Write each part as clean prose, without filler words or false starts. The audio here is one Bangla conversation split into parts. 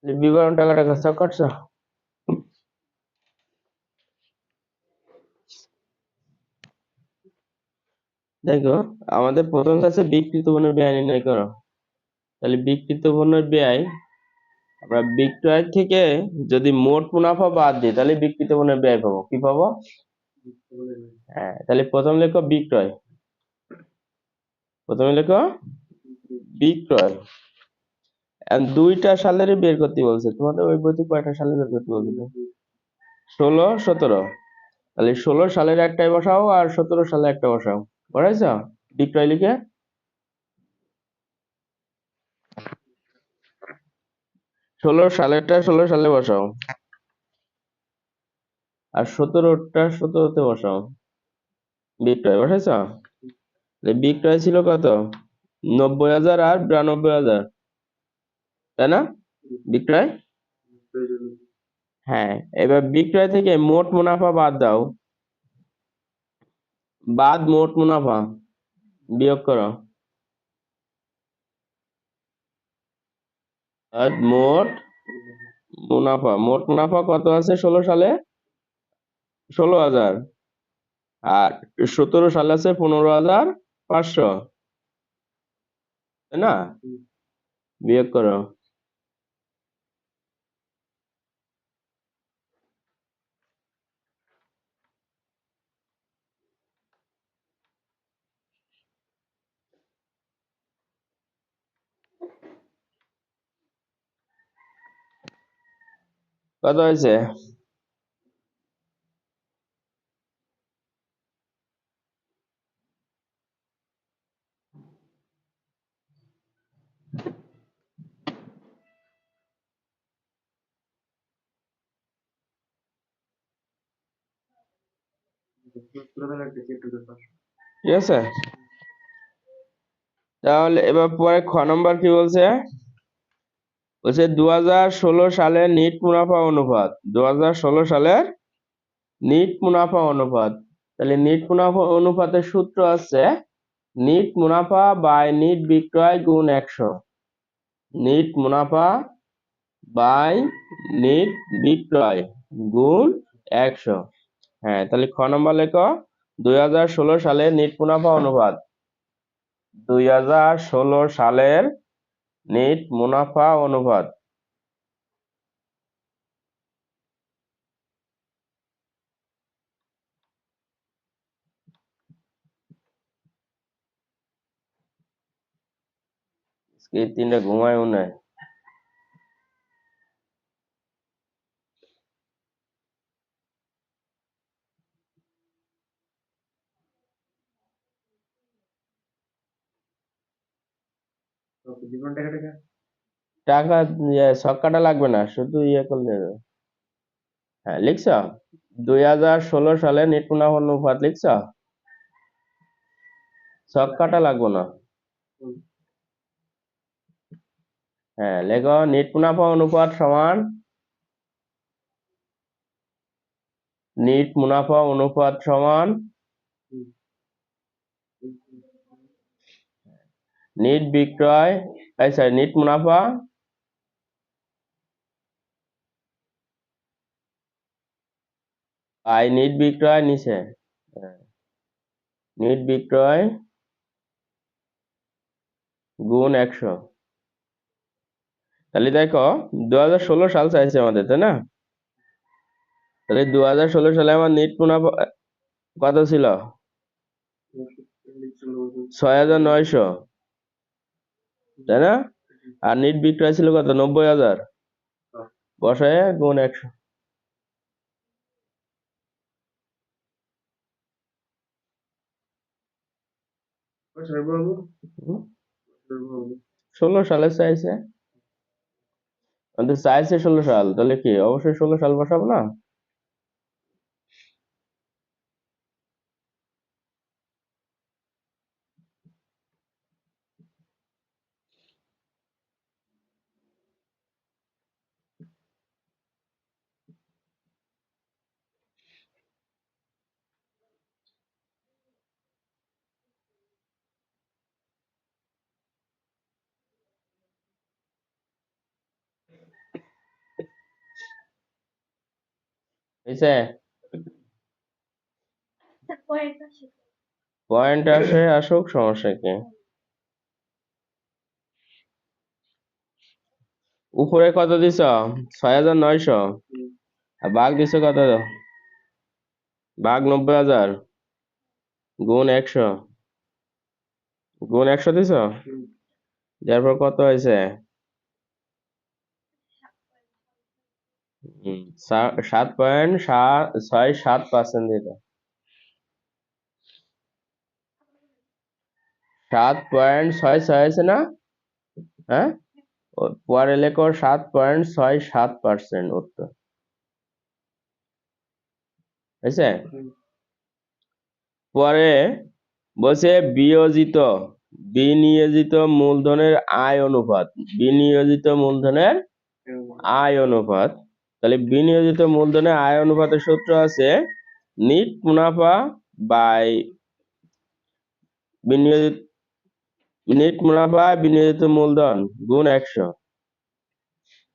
বিবরণ টাকাটা খরচা করছো। দেখো, আমাদের প্রথম কাছে বিক্রিত পণ্যের ব্যয় নির্ণয় করো। তাহলে বিক্রিত পণ্যের ব্যয় আমরা বিক্রয় থেকে যদি মোট মুনাফা বাদ দিই তাহলে বিক্রিত পণ্যের ব্যয় পাবো। কি পাবো? হ্যাঁ, তাহলে প্রথম লেখো বিক্রয়। প্রথমে লেখো বিক্রয়। আর 2টা সালেরই বের করতে বলছে তোমাদের ওই বইতে। কয়টা সালে বের করতে বলছে? 16, 17। তাহলে 16 সালের একটাই বসাও আর 17 সালে একটা বসাও। বসাইছ বিক্রয় লিখে? 16 সালেরটা 16 সালে বসাও আর 17টা 17তে বসাও। বিক্রয় বসাইছ? বিক্রয় ছিল কত? 90,000 আর 92,000, তাই না? বিক্রয়। হ্যাঁ, এবার বিক্রয় থেকে মোট মুনাফা বাদ দাও। বাদ মোট মুনাফা বিয়োগ করো। আর মোট মুনাফা কত আছে 16 সালে? 16,000। আর 17 সালে আছে 15,500, তাই না? বিয়োগ করো। কত হয়েছে? ঠিক আছে, তাহলে এবার পরে খ নম্বর কি বলছে? বলছে 2016 সালের নিট মুনাফা অনুপাত। 2016 সালের নিট মুনাফা অনুপাত। তাহলে নিট মুনাফা অনুপাতের সূত্র আছে নিট মুনাফা বাই নিট বিক্রয় গুণ 100। নিট মুনাফা বাই নিট বিক্রয় গুণ 100। হ্যাঁ, তাহলে খ নম্বর লেখো 2016 সালের নিট মুনাফা অনুপাত। 2016 সালের নিট মুনাফা অনুপাত। এই 3টা ঘুমায় মনে হয়। টাকা ছক্কাটা লাগবে না, শুধু ইয়ে করলে হবে। হ্যাঁ, লিখছ 2016 সালে নিট মুনাফা অনুপাত লিখছ, ছক্কাটা লাগবে না। হ্যাঁ, লেখো নিট মুনাফা অনুপাত সমান নিট মুনাফা অনুপাত সমান নিট বিক্রয়, সরি নিট মুনাফা বাই নিট বিক্রয় নিচে। নিট বিক্রয় গুণ 100। তাহলে দেখো 2016 সাল চাইছে আমাদের, তাই না? তাহলে 2016 সালে আমার নিট মুনাফা কত ছিল? 6,900, তাই না? আর নিট বিক্রয় ছিল কত? 90,000। বসায় গুণ 100। হুম, 16 সালে চাইছে, আমাদের চাইছে 16 সাল, তাহলে কি অবশ্যই 16 সাল বসাবো না? হয়েছে? পয়েন্ট আসুক, সমস্যা কি? উপরে কত দিছ? 6,900। আর ভাগ দিছ কত? ভাগ 90,000 গুণ 100 দিছ। তারপর কত হয়েছে? 7.67% দিল। 7.66 হয়েছে না? হ্যাঁ, পরে লেখো 7.67% উত্তর হয়েছে। পরে বলছে বিনিয়োজিত মূলধনের আয় অনুপাত। বিনিয়োজিত মূলধনের আয় অনুপাত। তাহলে বিনিয়োজিত মূলধনের আয় অনুপাতের সূত্র আছে নিট মুনাফা বাই বিনিয়োজিত মূলধন গুণ 100।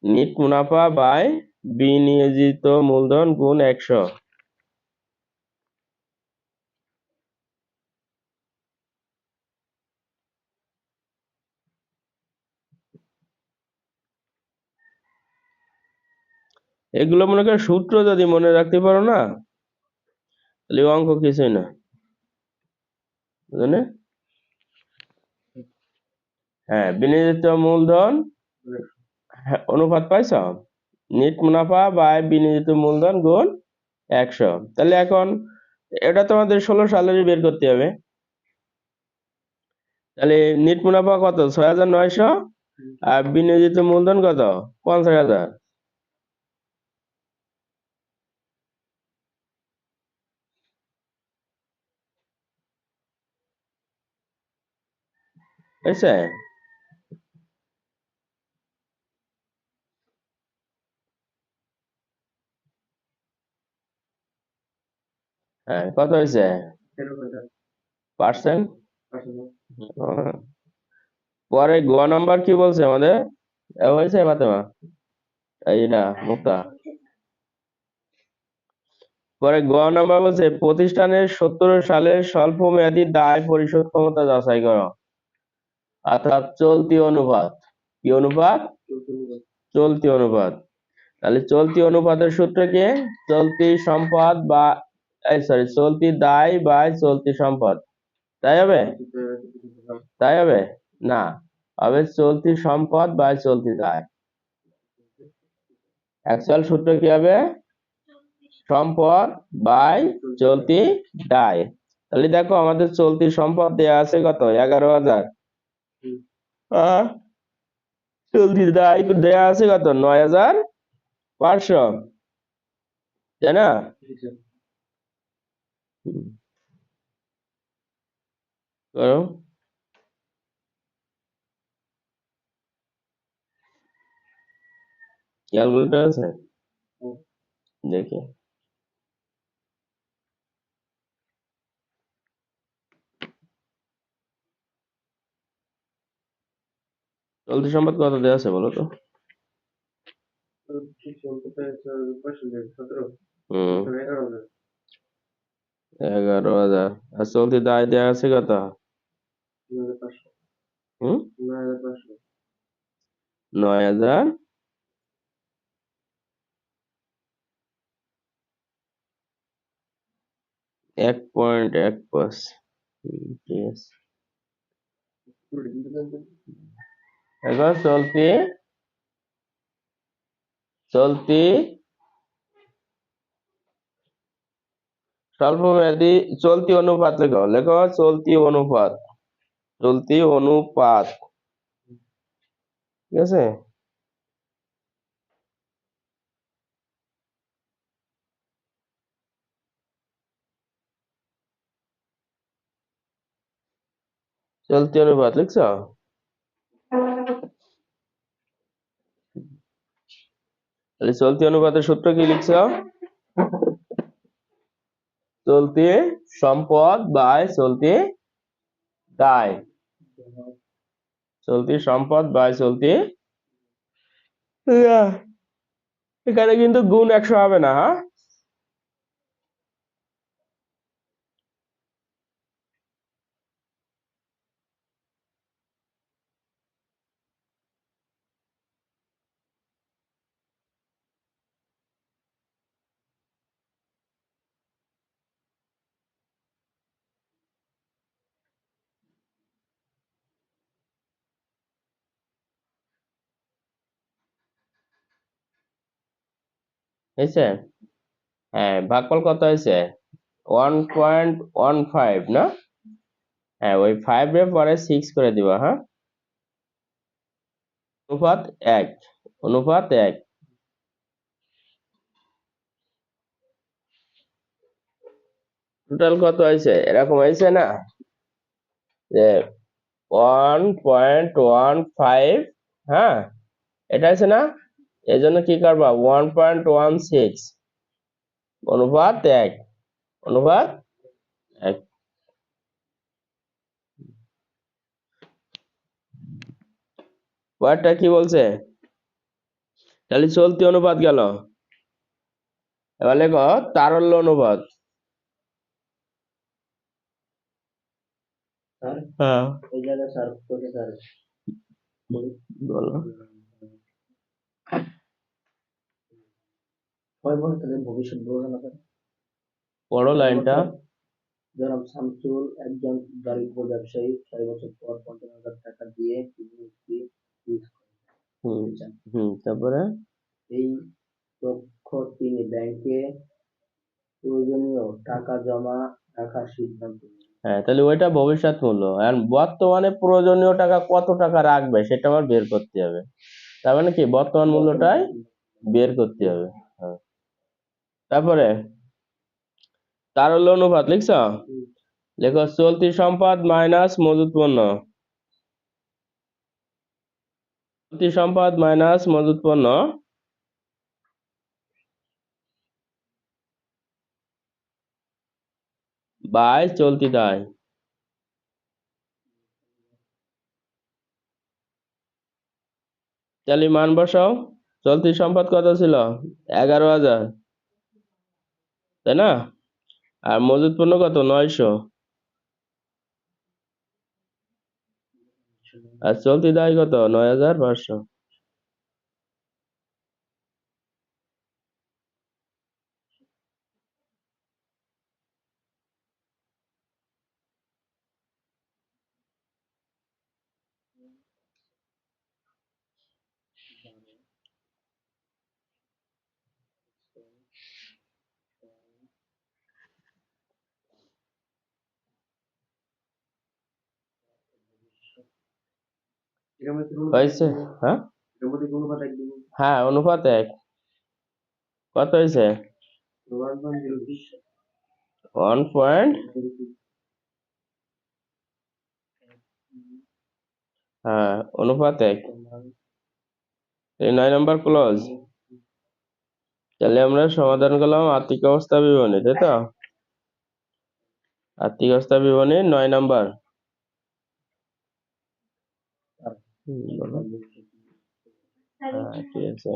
নিট মুনাফা বাই বিনিয়োজিত মূলধন গুণ 100। এগুলো মনে করো সূত্র যদি মনে রাখতে পারো না, তাহলে অঙ্ক কিছুই না, বুঝলে? হ্যাঁ, বিনিয়োজিত মূলধন অনুপাত পাইছ, নিট মুনাফা বাই বিনিয়োজিত মূলধন গুণ 100। তাহলে এখন এটা তোমাদের 16 সালেরই বের করতে হবে। তাহলে নিট মুনাফা কত? 6,900। আর বিনিয়োজিত মূলধন কত? 50,000। হয়েছে? হ্যাঁ, কত হয়েছে? পার্সেন্ট। পরে গ নাম্বার কি বলছে আমাদের? হয়েছে ফাতেমা? এই না মুক্তা। পরে গ নাম্বার বলছে প্রতিষ্ঠানের 70 সালের স্বল্প মেয়াদী দায় পরিশোধ ক্ষমতা যাচাই করো। অর্থাৎ চলতি অনুপাত। কি অনুপাত? চলতি অনুপাত। তাহলে চলতি অনুপাতের সূত্র কি? চলতি সম্পদ বা চলতি দায় বাই চলতি সম্পদ। তাই হবে? তাই হবে না, হবে চলতি সম্পদ বাই চলতি দায়। অ্যাকচুয়াল সূত্র কি হবে? সম্পদ বাই চলতি দায়। তাহলে দেখো আমাদের চলতি সম্পদ দেয়া আছে কত? 11,000। চলতি দায় দেয়া আছে কত? 9,500, তাই না? করো। ক্যালকুলেটর আছে? দেখি। চলতি সম্পদ কত দেওয়া আছে বলো তো? 11,000। আর চলতি দায় দেওয়া আছে কত? 9,000। 1.1%। ঠিক আছে। এখন চলতি স্বল্প মেয়াদী চলতি অনুপাত লেখো চলতি অনুপাত। ঠিক আছে। চলতি অনুপাত লিখছ? তাহলে চলতি অনুপাতের সূত্র কি লিখছ? চলতি সম্পদ বাই চলতি দায়। চলতি সম্পদ বাই চলতি দায়। এখানে কিন্তু গুণ 100 হবে না। হ্যাঁ, হয়েছে? হ্যাঁ, ভাগফল কত হয়েছে? 1.15 না? হ্যাঁ, ওই 5 এর পরে 6 করে দিবা। হ্যাঁ, অনুপাত 1, অনুপাত 1। টোটাল কত হয়েছে? এরকম হয়েছে না যে 1.15, হ্যাঁ, এটা আছে না? এই জন্য কি করবা, 1.16 অনুপাত 1, অনুপাত 1। পরেরটা কি বলছে? তাহলে চলতি অনুপাত গেল, এবার লেখো তারল্য অনুপাত। হ্যাঁ, বলো। পড়ো লাইনটা। জনাব শামসুল একজন দারিদ্র ব্যবসায়ী 6 বছর পর 50,000 টাকা দিয়ে বিজনেসটি লিজ করেন। তারপরে এই তথ্য তিনি ব্যাংকে প্রয়োজনীয় টাকা জমা রাখার সিদ্ধান্ত নেন। হ্যাঁ, তাহলে ওইটা ভবিষ্যৎ মূল্য, আর বর্তমানে প্রয়োজনীয় টাকা কত টাকা রাখবে সেটা আবার বের করতে হবে। তার মানে কি, বর্তমান মূল্যটাই বের করতে হবে। হ্যাঁ, তারপরে তারল্য অনুপাত লিখছ? লেখো চলতি সম্পদ মাইনাস মজুত পণ্য। চলতি সম্পদ মাইনাস মজুত পণ্য বাই চলতি দায়। তাহলে মান বসাও। চলতি সম্পদ কত ছিল? 11,000, তাই না? আর মজুত পণ্য কত? 900। আর চলতি দায় কত? 9,500। হয়েছে? হ্যাঁ, হ্যাঁ, অনুপাত 1। কত হয়েছে? 1 পয়েন্ট, হ্যাঁ, অনুপাত 1। এই 9 নম্বর ক্লোজ। তাহলে আমরা সমাধান করলাম আর্থিক অবস্থা বিবরণী, তাই তো? আর্থিক অবস্থা বিবরণী 9 নম্বর। বলো। হ্যাঁ, ঠিক আছে,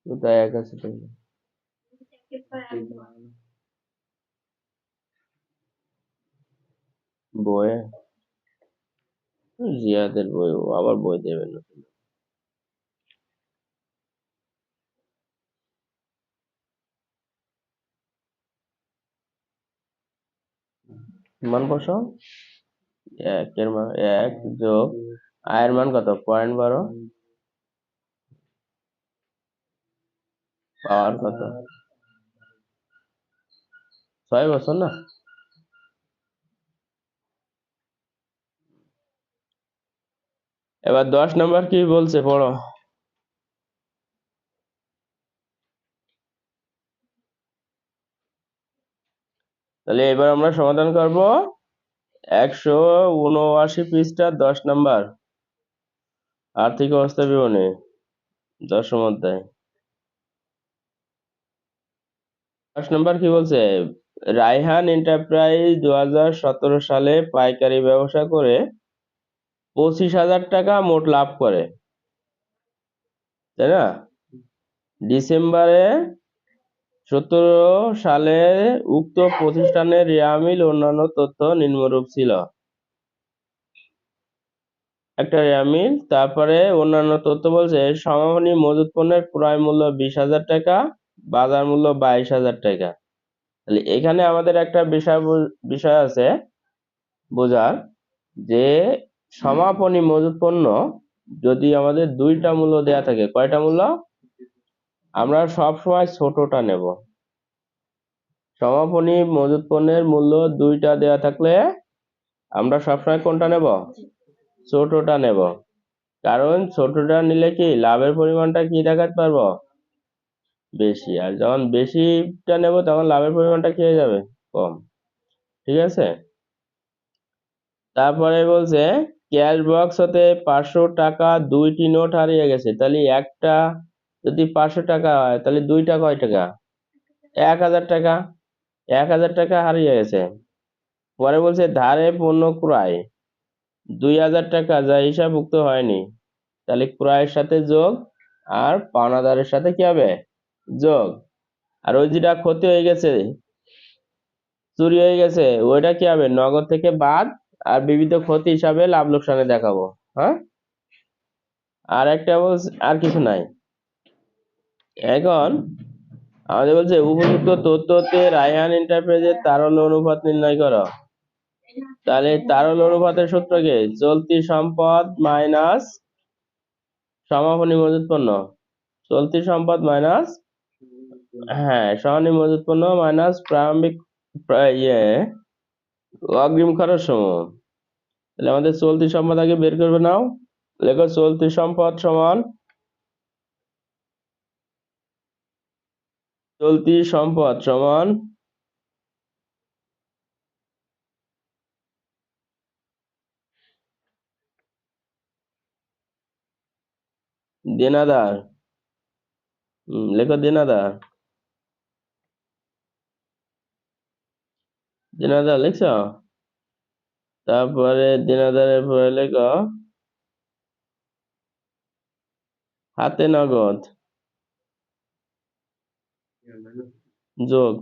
কোথায় 1 আছে তাহলে? বইয়ে, জিয়াদের বই, ও আবার বই দেবেন না। মান বসাও। 1 এর মান 1 যোগ আয়ের মান কত? 0.12। পাওয়ার কত? 6 বছর না? এবার 10 নম্বর কি বলছে পড়ো। তাহলে এবার আমরা সমাধান করব 179 পৃষ্ঠার 10 নম্বর আর্থিক অবস্থা বিবরণী, 10ম অধ্যায়। 10 নম্বর কি বলছে? রায়হান এন্টারপ্রাইজ 2017 সালে পাইকারি ব্যবসা করে 25,000 টাকা মোট লাভ করে, তাই না? ডিসেম্বরে 17 সালে উক্ত প্রতিষ্ঠানের রেয়ামিল অন্যান্য তথ্য নিম্নরূপ ছিল। একটা রেয়ামিল, তারপরে অন্যান্য তথ্য বলছে সমাপনী মজুত পণ্যের ক্রয় মূল্য 20,000 টাকা, বাজার মূল্য 22,000 টাকা। তাহলে এখানে আমাদের একটা বিষয় আছে বোঝার, যে সমাপনী মজুত পণ্য যদি আমাদের দুইটা মূল্য দেয়া থাকে, কয়টা মূল্য? আমরা সব সময় ছোটটা নেব। সমাপনী মজুত পণ্যের মূল্য 2টা দেয়া থাকলে আমরা সবসময় কোনটা নেব? ছোটটা নেব। কারণ ছোটটা নিলে কি লাভের পরিমাণটা কি দেখাতে পারবো? বেশি। আর যখন বেশিটা নেব তখন লাভের পরিমাণটা কি হয়ে যাবে? কম। ঠিক আছে? তারপরে বলছে ক্যাশ বক্স হতে 500 টাকা 2টি নোট হারিয়ে গেছে। তাহলে একটা যদি 500 টাকা হয় তাহলে 2টা কয় টাকা? 1000 টাকা। 1000 টাকা হারিয়ে গেছে। পরে বলছে ধারে পণ্য ক্রয় 2000 টাকা যা হিসাবভুক্ত হয়নি। তাহলে ক্রয়ের সাথে যোগ আর পাওনাদারের সাথে কি হবে? যোগ। আর ওই যেটা ক্ষতি হয়ে গেছে, চুরি হয়ে গেছে, ওইটা কি হবে? নগদ থেকে বাদ আর বিবিধ ক্ষতি হিসাবে লাভ লোকসানে দেখাবো। হ্যাঁ, আর একটা বলছে আর কিছু নাই। এখন আমাদের বলছে উপযুক্ত তথ্যতে রায়হান এন্টারপ্রাইজের তারল্য অনুপাত নির্ণয় করো। তাহলে তারল্য অনুপাতের সূত্র কি? চলতি সম্পদ মাইনাস সমাপনী মজুত পণ্য। চলতি সম্পদ মাইনাস, হ্যাঁ, সমাপনী মজুত পণ্য মাইনাস প্রারম্ভিক অগ্রিম খরচ সমূহ। তাহলে আমাদের চলতি সম্পদ আগে বের করবে নাও। লেখো চলতি সম্পদ সমান দেনাদার। লেখো দেনাদার। দেনাদার লিখছ? তারপরে দেনাদারের পরে লেখো হাতে নগদ যোগ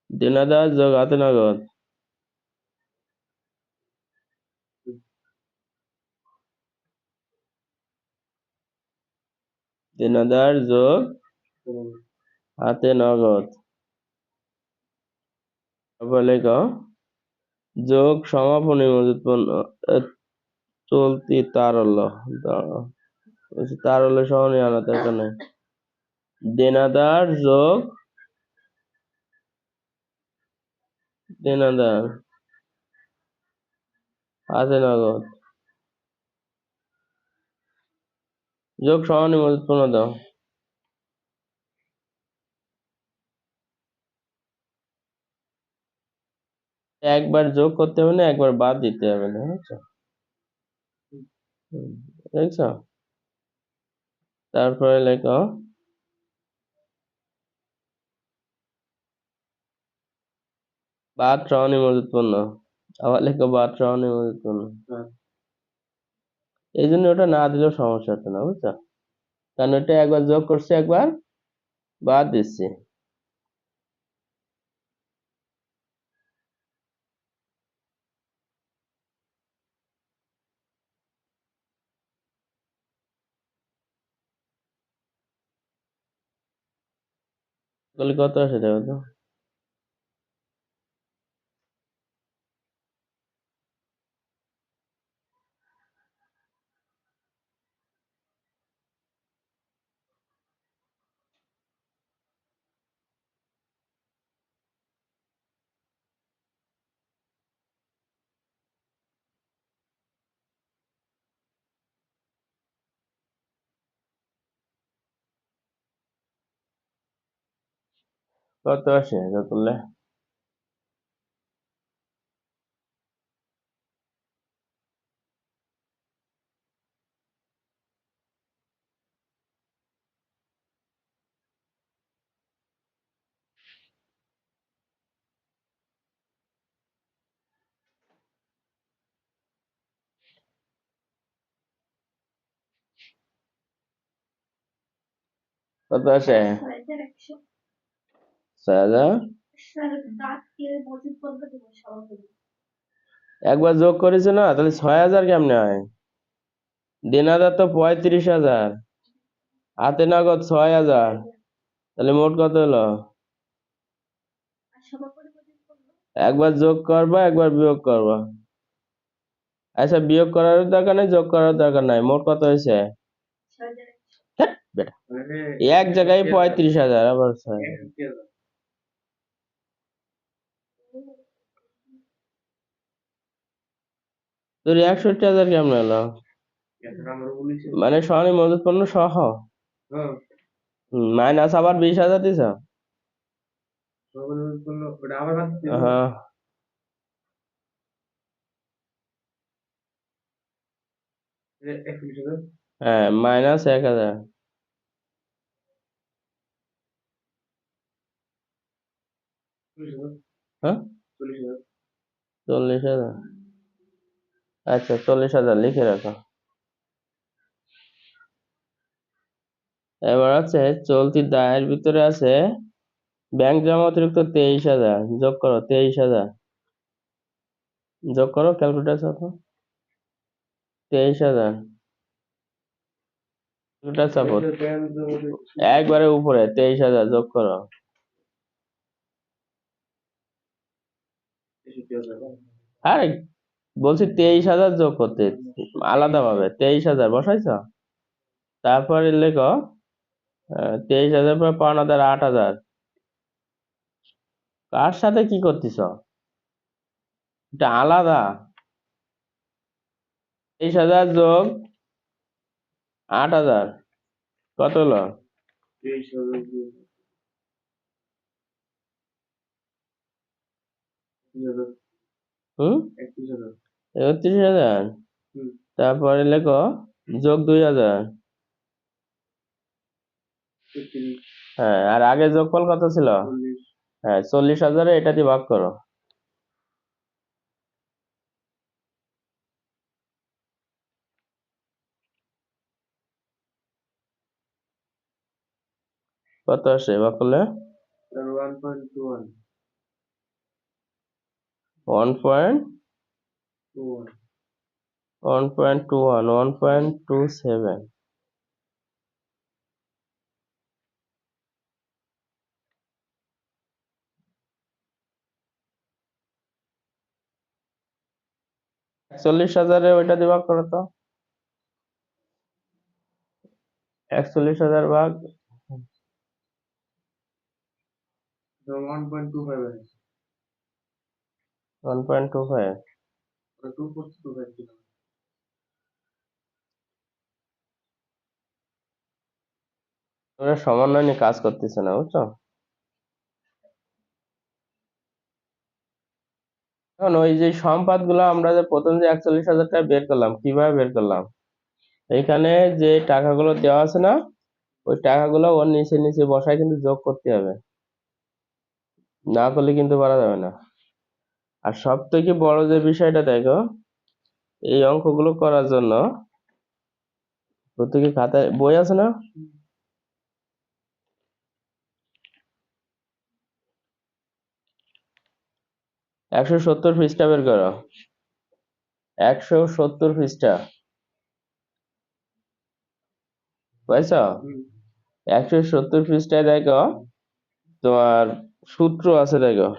দেনাদার যোগ হাতে নগদ। দেনাদার যোগ হাতে নগদ। তারপর লেখো যোগ সমাপনী মজুত পণ্য চলতি তারল্য। তারল্য সমানী আনা দরকার নেই। দেনাদার যোগ দেনাদার হাতে নগদ যোগ সমানী মজুত পণ্য দাও। একবার যোগ করতে হবে না, একবার বাদ দিতে হবে না, বুঝছো? দেখছো? তারপরে লেখো বাদ সমানী মজুত পণ্য। আবার লেখো বাদ সমানী মজুত পণ্য। এই জন্য ওটা না দিলেও সমস্যা হতো না, বুঝছো? কারণ ওটা একবার যোগ করছি, একবার বাদ দিচ্ছি। তাহলে কত আসে দেখো তো? কত আসে এটা করলে? কত আসে? 6,000। একবার যোগ করেছে না, তাহলে 6,000 কেমনে হয়? দেনাদার তো 35,000, হাতে নগদ 6,000, তাহলে মোট কত হলো? একবার যোগ করবা, একবার বিয়োগ করবা। আচ্ছা, বিয়োগ করার দরকার নেই, যোগ করার দরকার নাই। মোট কত হয়েছে? ধ্যাৎ বেটা, এক জায়গায় 35,000 আবার তোর 61,000 কেমন এলো? মানে সহনি মজুত পণ্য সহ মাইনাস আবার 20,000 দিছ? হ্যাঁ হ্যাঁ, মাইনাস 1,000। হ্যাঁ, 40,000। আচ্ছা, 40,000 লিখে রাখো। এবার আছে চলতি দায়ের ভিতরে আছে ব্যাংক জমা অতিরিক্ত 23,000, যোগ করো 23,000, যোগ করো ক্যালকুলেটার চাপো 23,000, ক্যালকুলেটার চাপো একবারে উপরে 23,000 যোগ করো। আরে বলছি 23,000 যোগ করতে, আলাদা ভাবে 23,000 বসাইছ, তারপরে লেখো 23,000 পর পাওনাদার 8,000। কার সাথে কি করতেছ? এটা আলাদা। 23,000 যোগ 8,000 কত হলো? হুম, 31,000। তারপরে লেখো যোগ 2,000। হ্যাঁ, আর আগে যোগফল কত ছিল? হ্যাঁ, 40,000 এটা দিয়ে ভাগ করো। কত আসে ভাগ করলে? 1.21 1.27। একচল্লিশ হাজারে ওইটা দিয়ে ভাগ করো তো। 41,000 ভাগ 1.25। তোমরা সমন্বয় নিয়ে কাজ করতেছে না, বুঝছো? এখন ওই যে সম্পাদ গুলো আমরা যে প্রথম যে 41,000 টাকা বের করলাম, কিভাবে বের করলাম? এখানে যে টাকাগুলো দেওয়া আছে না, ওই টাকাগুলো ওর নিচে নিচে বসায় কিন্তু যোগ করতে হবে, না করলে কিন্তু পারা যাবে না। আর সব থেকে বড় যে বিষয়টা দেখো, এই অঙ্কগুলো করার জন্য প্রত্যেকে খাতায় বই আছে না, 170 পৃষ্ঠা বের করো, 170 পৃষ্ঠা, বুঝছো? 170 পৃষ্ঠায় দেখো তোমার সূত্র আছে, দেখো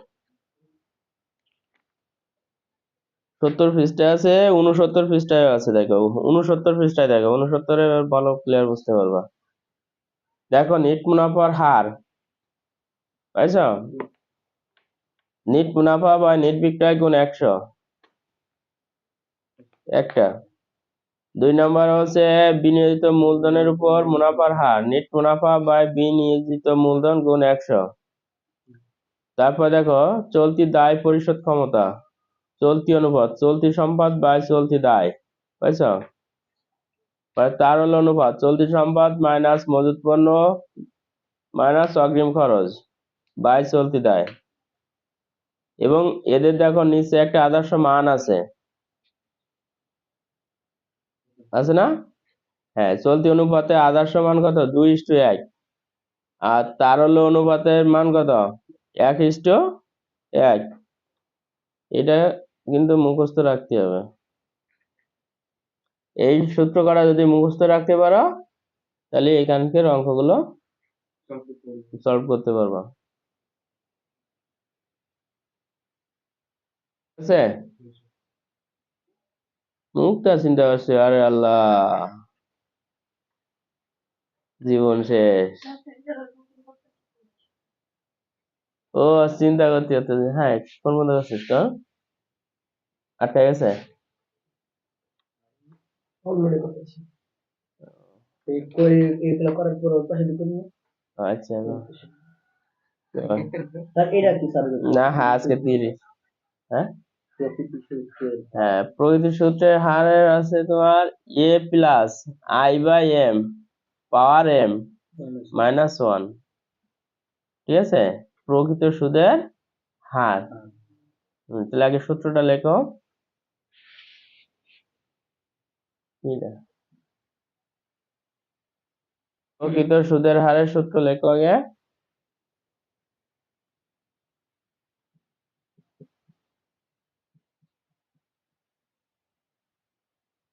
70 পৃষ্ঠায় আছে, 69 পৃষ্ঠায় আছে, দেখো 69 পৃষ্ঠায়, দেখো 69-এ ভালো ক্লিয়ার বুঝতে পারবা। দেখো নিট মুনাফার হার, বুঝছো? নিট মুনাফা বা নিট বিক্রয় গুণ 100 একটা। 2 নম্বর হচ্ছে বিনিয়োজিত মূলধনের উপর মুনাফার হার, নিট মুনাফা বাই বিনিয়োজিত মূলধন গুণ 100। তারপর দেখো চলতি দায় পরিশোধ ক্ষমতা, চলতি অনুপাত, চলতি সম্পদ বাই চলতি দায়, বুঝছো? তারল্য অনুপাত, চলতি সম্পদ মাইনাস মজুত পণ্য মাইনাস অগ্রিম খরচ বাই চলতি দায়। এবং এদের দেখো নিচে একটা আদর্শ মান আছে, আছে না? হ্যাঁ, চলতি অনুপাতে আদর্শ মান কত? 2:1। আর তারল্য অনুপাতের মান কত? 1:1। এটা কিন্তু মুখস্থ রাখতে হবে। এই সূত্র করা যদি মুখস্থ রাখতে পারো, তাহলে এখানকার অঙ্কগুলো সলভ করতে পারবা, ঠিক আছে? মুখটা চিন্তা করছে, আরে আল্লাহ। জীবন শেষ। ও চিন্তা করতে হতো যে হ্যাঁ কোন বন্ধু আছিস তো আটকে গেছে। অলরেডি করতেছি এগুলো করার পর ওর পাশে ঢুকে নিয়ে আচ্ছা স্যার এটা কি স্যার না হ্যাঁ আজকে 30। হ্যাঁ হ্যাঁ প্রকৃতির সূত্রের হারের আছে তোমার A plus I by M power M -1। ঠিক আছে প্রকৃত সুদের হার। তাহলে আগে সূত্রটা লেখো। প্রকৃত সুদের হারের সূত্র লেখো আগে।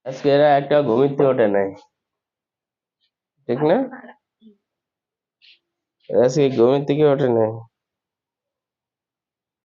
আজকে এরা একটা ঘুমিতে ওঠে নাই ঠিক না? আজকে ঘুমের থেকে ওঠে নাই।